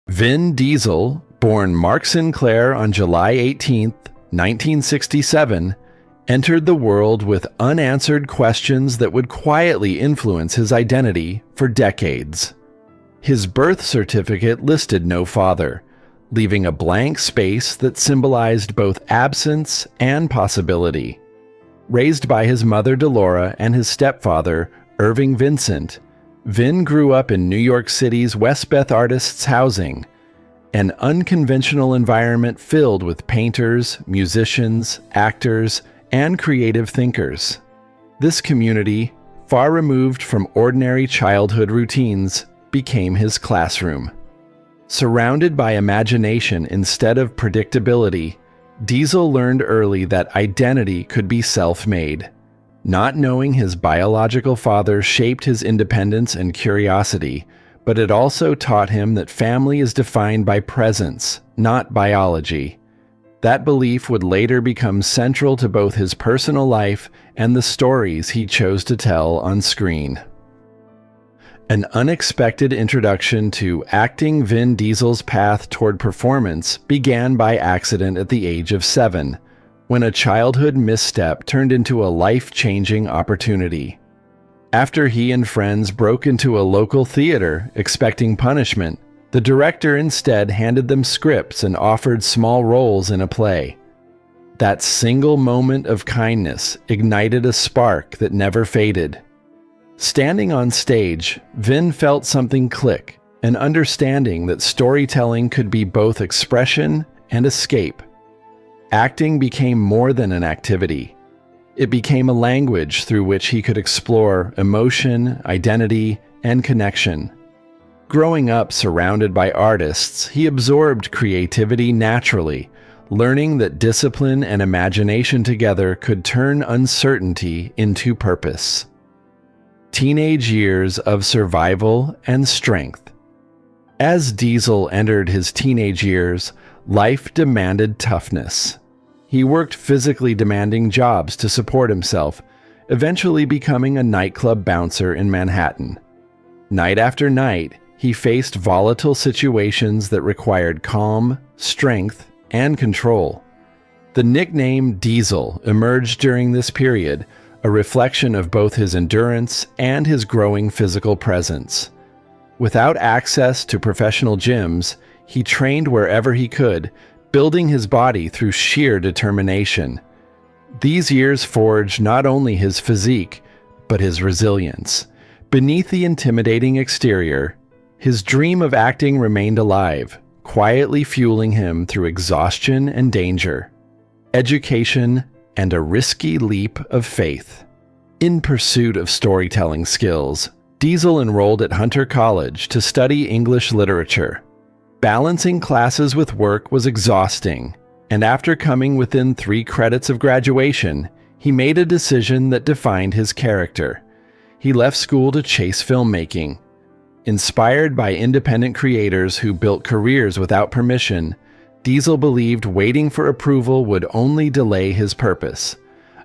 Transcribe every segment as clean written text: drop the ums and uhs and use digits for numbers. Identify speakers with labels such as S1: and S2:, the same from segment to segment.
S1: Vin Diesel, born Mark Sinclair on July 18, 1967, entered the world with unanswered questions that would quietly influence his identity for decades. His birth certificate listed no father, leaving a blank space that symbolized both absence and possibility. Raised by his mother Delora and his stepfather, Irving Vincent, Vin grew up in New York City's Westbeth Artists Housing, an unconventional environment filled with painters, musicians, actors, and creative thinkers. This community, far removed from ordinary childhood routines, became his classroom. Surrounded by imagination instead of predictability, Diesel learned early that identity could be self-made. Not knowing his biological father shaped his independence and curiosity, but it also taught him that family is defined by presence, not biology. That belief would later become central to both his personal life and the stories he chose to tell on screen. An unexpected introduction to acting Vin Diesel's path toward performance began by accident at the age of 7, when a childhood misstep turned into a life-changing opportunity. After he and friends broke into a local theater expecting punishment, the director instead handed them scripts and offered small roles in a play. That single moment of kindness ignited a spark that never faded. Standing on stage, Vin felt something click, an understanding that storytelling could be both expression and escape. Acting became more than an activity. It became a language through which he could explore emotion, identity, and connection. Growing up surrounded by artists, he absorbed creativity naturally, learning that discipline and imagination together could turn uncertainty into purpose. Teenage years of survival and strength. As Diesel entered his teenage years, life demanded toughness. He worked physically demanding jobs to support himself, eventually becoming a nightclub bouncer in Manhattan. Night after night, he faced volatile situations that required calm, strength, and control. The nickname Diesel emerged during this period, a reflection of both his endurance and his growing physical presence. Without access to professional gyms, he trained wherever he could, building his body through sheer determination. These years forged not only his physique, but his resilience. Beneath the intimidating exterior, his dream of acting remained alive, quietly fueling him through exhaustion and danger, education, and a risky leap of faith. In pursuit of storytelling skills, Diesel enrolled at Hunter College to study English literature. Balancing classes with work was exhausting, and after coming within 3 credits of graduation, he made a decision that defined his character. He left school to chase filmmaking. Inspired by independent creators who built careers without permission, Diesel believed waiting for approval would only delay his purpose.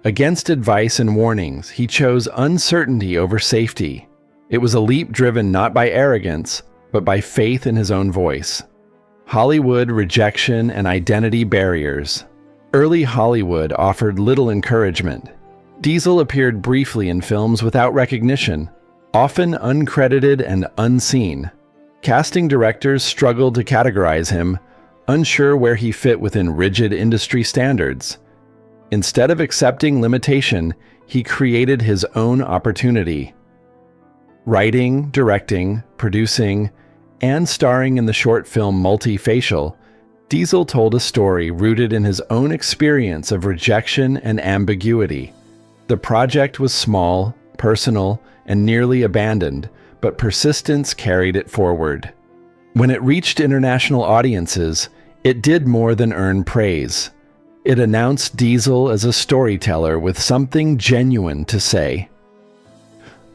S1: Against advice and warnings, he chose uncertainty over safety. It was a leap driven not by arrogance, but by faith in his own voice. Hollywood rejection and identity barriers. Early Hollywood offered little encouragement. Diesel appeared briefly in films without recognition, often uncredited and unseen. Casting directors struggled to categorize him, unsure where he fit within rigid industry standards. Instead of accepting limitation, he created his own opportunity. Writing, directing, producing, and starring in the short film Multifacial, Diesel told a story rooted in his own experience of rejection and ambiguity. The project was small, personal, and nearly abandoned, but persistence carried it forward. When it reached international audiences, it did more than earn praise. It announced Diesel as a storyteller with something genuine to say.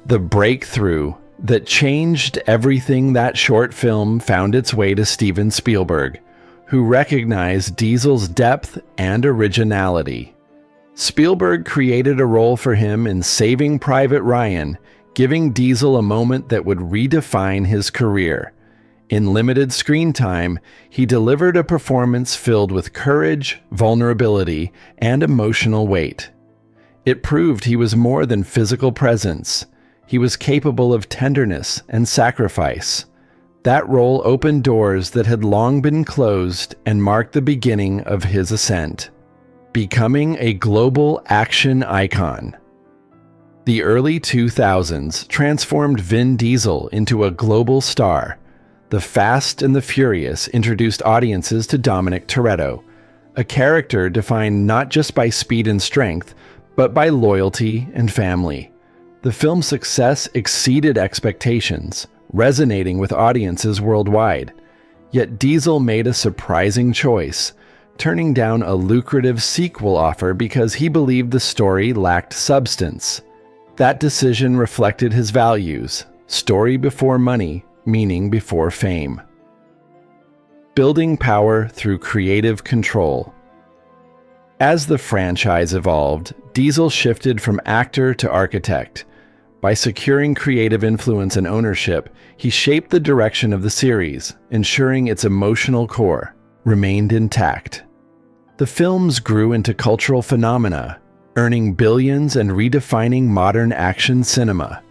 S1: The breakthrough that changed everything. That short film found its way to Steven Spielberg, who recognized Diesel's depth and originality. Spielberg created a role for him in Saving Private Ryan, giving Diesel a moment that would redefine his career. In limited screen time, he delivered a performance filled with courage, vulnerability, and emotional weight. It proved he was more than physical presence. He was capable of tenderness and sacrifice. That role opened doors that had long been closed and marked the beginning of his ascent, becoming a global action icon. The early 2000s transformed Vin Diesel into a global star. The Fast and the Furious introduced audiences to Dominic Toretto, a character defined not just by speed and strength, but by loyalty and family. The film's success exceeded expectations, resonating with audiences worldwide. Yet Diesel made a surprising choice, turning down a lucrative sequel offer because he believed the story lacked substance. That decision reflected his values: story before money, meaning before fame. Building power through creative control. As the franchise evolved, Diesel shifted from actor to architect. By securing creative influence and ownership, he shaped the direction of the series, ensuring its emotional core remained intact. The films grew into cultural phenomena, earning billions and redefining modern action cinema.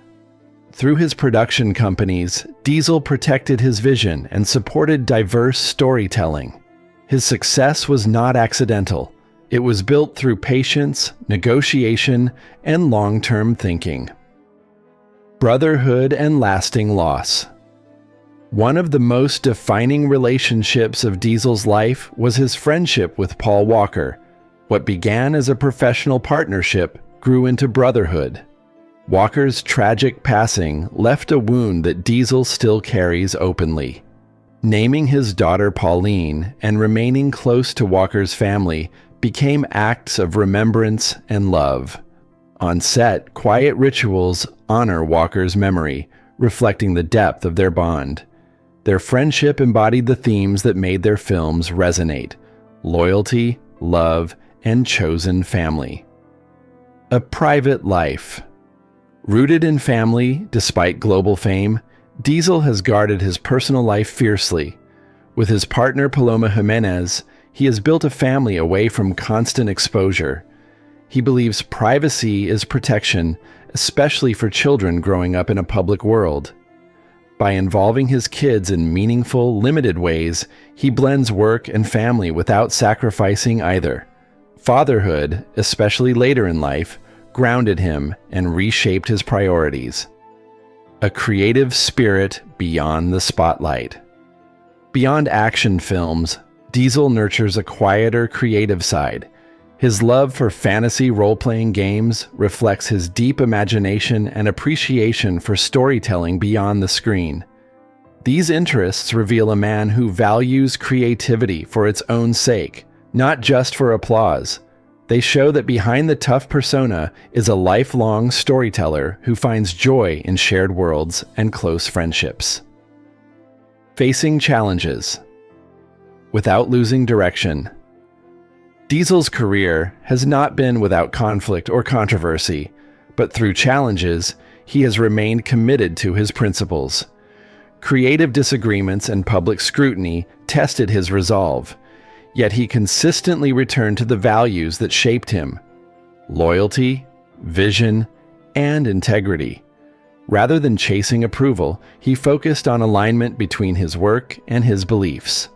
S1: Through his production companies, Diesel protected his vision and supported diverse storytelling. His success was not accidental. It was built through patience, negotiation, and long-term thinking. Brotherhood and lasting loss. One of the most defining relationships of Diesel's life was his friendship with Paul Walker. What began as a professional partnership grew into brotherhood. Walker's tragic passing left a wound that Diesel still carries openly. Naming his daughter Pauline and remaining close to Walker's family became acts of remembrance and love. On set, quiet rituals honor Walker's memory, reflecting the depth of their bond. Their friendship embodied the themes that made their films resonate: loyalty, love, and chosen family. A private life. Rooted in family, despite global fame, Diesel has guarded his personal life fiercely. With his partner Paloma Jimenez, he has built a family away from constant exposure. He believes privacy is protection, especially for children growing up in a public world. By involving his kids in meaningful, limited ways, he blends work and family without sacrificing either. Fatherhood, especially later in life, grounded him and reshaped his priorities. A creative spirit beyond the spotlight. Beyond action films, Diesel nurtures a quieter, creative side. His love for fantasy role-playing games reflects his deep imagination and appreciation for storytelling beyond the screen. These interests reveal a man who values creativity for its own sake, not just for applause. They show that behind the tough persona is a lifelong storyteller who finds joy in shared worlds and close friendships. Facing challenges. Without losing direction. Diesel's career has not been without conflict or controversy, but through challenges, he has remained committed to his principles. Creative disagreements and public scrutiny tested his resolve, yet he consistently returned to the values that shaped him: loyalty, vision, and integrity. Rather than chasing approval, he focused on alignment between his work and his beliefs.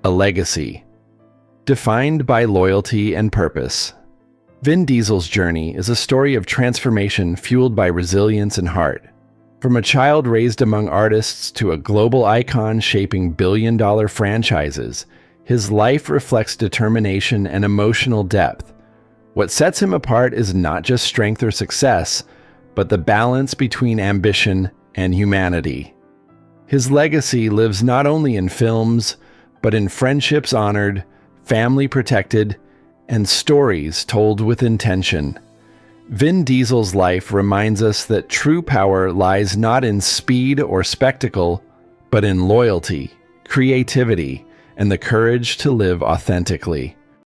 S1: A legacy. Defined by loyalty and purpose. Vin Diesel's journey is a story of transformation fueled by resilience and heart. From a child raised among artists to a global icon shaping billion-dollar franchises, his life reflects determination and emotional depth. What sets him apart is not just strength or success, but the balance between ambition and humanity. His legacy lives not only in films, but in friendships honored, family protected, and stories told with intention. Vin Diesel's life reminds us that true power lies not in speed or spectacle, but in loyalty, creativity, and the courage to live authentically.